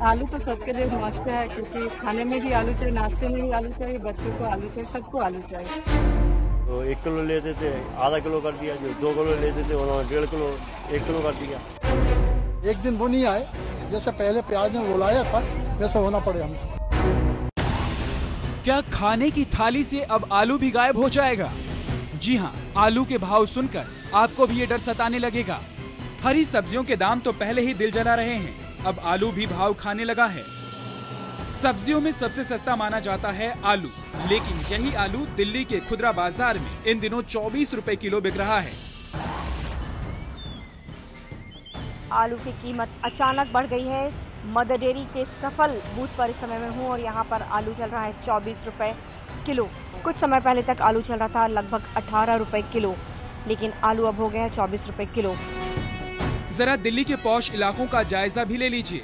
आलू तो सबके लिए मस्ट है, क्योंकि खाने में भी आलू चाहिए, नाश्ते में भी आलू चाहिए, बच्चों को आलू चाहिए, सबको आलू चाहिए। तो 1 किलो लेते थे, आधा किलो कर दिया। जो 2 किलो लेते थे उन्होंने 1.5 किलो, 1 किलो कर दिया। एक दिन वो नहीं आए, जैसे पहले प्याज ने रुलाया था वैसे होना पड़े हमको। क्या खाने की थाली से अब आलू भी गायब हो जाएगा? जी हाँ, आलू के भाव सुनकर आपको भी ये डर सताने लगेगा। हरी सब्जियों के दाम तो पहले ही दिल जला रहे हैं, अब आलू भी भाव खाने लगा है। सब्जियों में सबसे सस्ता माना जाता है आलू, लेकिन यही आलू दिल्ली के खुदरा बाजार में इन दिनों 24 रुपए किलो बिक रहा है। आलू की कीमत अचानक बढ़ गई है। मदर डेयरी के सफल बूथ पर इस समय में हूँ और यहाँ पर आलू चल रहा है 24 रुपए किलो। कुछ समय पहले तक आलू चल रहा था लगभग 18 रुपए किलो, लेकिन आलू अब हो गया है 24 रुपए किलो। जरा दिल्ली के पॉश इलाकों का जायजा भी ले लीजिए।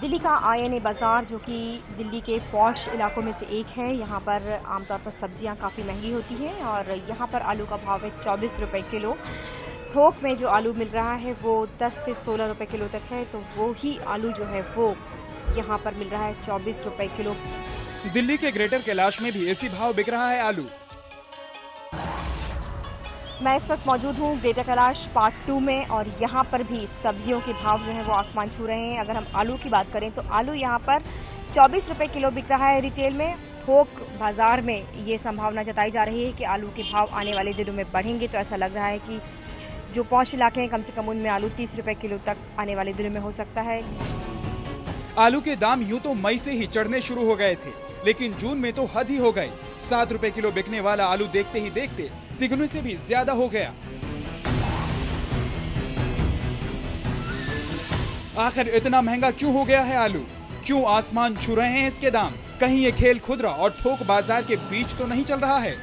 दिल्ली का आईएनए बाजार, जो कि दिल्ली के पॉश इलाकों में से एक है, यहाँ पर आमतौर पर सब्जियाँ काफ़ी महंगी होती हैं और यहाँ पर आलू का भाव है 24 रुपए किलो। थोक में जो आलू मिल रहा है वो 10 से 16 रुपए किलो तक है, तो वो ही आलू जो है वो यहाँ पर मिल रहा है 24 रुपए किलो। दिल्ली के ग्रेटर कैलाश में भी इसी भाव बिक रहा है आलू। मैं इस वक्त मौजूद हूँ ग्रेटर कैलाश पार्ट 2 में और यहाँ पर भी सब्जियों के भाव जो है वो आसमान छू रहे हैं। अगर हम आलू की बात करें तो आलू यहाँ पर 24 रुपए किलो बिक रहा है रिटेल में। थोक बाजार में ये संभावना जताई जा रही है कि आलू के भाव आने वाले दिनों में बढ़ेंगे, तो ऐसा लग रहा है कि जो पॉश इलाके हैं कम से कम उनमें आलू 30 रुपए किलो तक आने वाले दिनों में हो सकता है। आलू के दाम यूं तो मई से ही चढ़ने शुरू हो गए थे, लेकिन जून में तो हद ही हो गई। 7 रुपए किलो बिकने वाला आलू देखते ही देखते तिगुने से भी ज्यादा हो गया। आखिर इतना महंगा क्यों हो गया है आलू? क्यों आसमान छू रहे हैं इसके दाम? कहीं ये खेल खुदरा और थोक बाजार के बीच तो नहीं चल रहा है?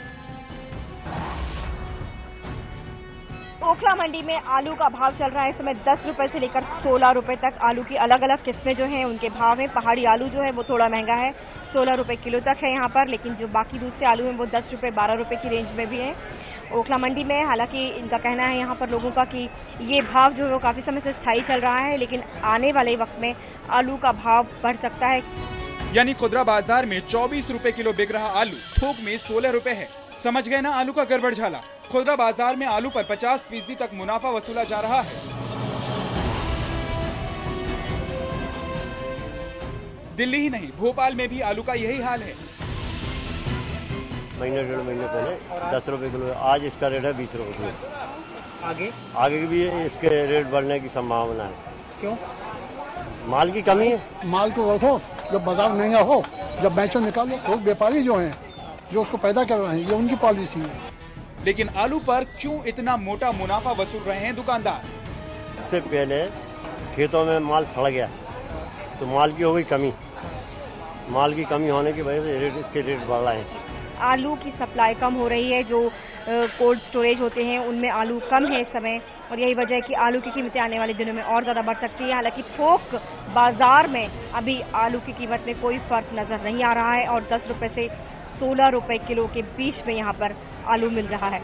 ओखला मंडी में आलू का भाव चल रहा है इस समय 10 रुपए से लेकर 16 रुपए तक। आलू की अलग अलग किस्में जो हैं उनके भाव हैं। पहाड़ी आलू जो है वो थोड़ा महंगा है, 16 रुपए किलो तक है यहाँ पर, लेकिन जो बाकी दूसरे आलू हैं वो 10 रुपए 12 रुपए की रेंज में भी हैं ओखला मंडी में। हालांकि इनका कहना है यहाँ पर लोगों का कि ये भाव जो है वो काफी समय से स्थायी चल रहा है, लेकिन आने वाले वक्त में आलू का भाव बढ़ सकता है। यानी खुदरा बाजार में 24 रुपए किलो बिक रहा आलू थोक में 16 रुपए है। समझ गए ना आलू का गड़बड़ झाला? खुदरा बाजार में आलू पर 50% तक मुनाफा वसूला जा रहा है। दिल्ली ही नहीं, भोपाल में भी आलू का यही हाल है। महीने 1.5 महीने पहले 10 रुपए किलो, आज इसका रेट है 20 रुपए किलो। आगे भी इसके रेट बढ़ने की संभावना है। क्यों? माल की कमी है। माल को रखो, जब बाजार महंगा हो, जब बेचो निकालो। थोक व्यापारी जो हैं, जो उसको पैदा कर रहे हैं, ये उनकी पॉलिसी है। लेकिन आलू पर क्यों इतना मोटा मुनाफा वसूल रहे हैं दुकानदार? इससे पहले खेतों में माल सड़ गया तो माल की हो गई कमी। माल की कमी होने की वजह से इसके रेट बढ़ रहे हैं। आलू की सप्लाई कम हो रही है, जो कोल्ड स्टोरेज होते हैं उनमें आलू कम है इस समय, और यही वजह है कि आलू की कीमतें आने वाले दिनों में और ज़्यादा बढ़ सकती है। हालांकि थोक बाजार में अभी आलू की कीमत में कोई फर्क नजर नहीं आ रहा है और 10 रुपए से 16 रुपए किलो के बीच में यहाँ पर आलू मिल रहा है।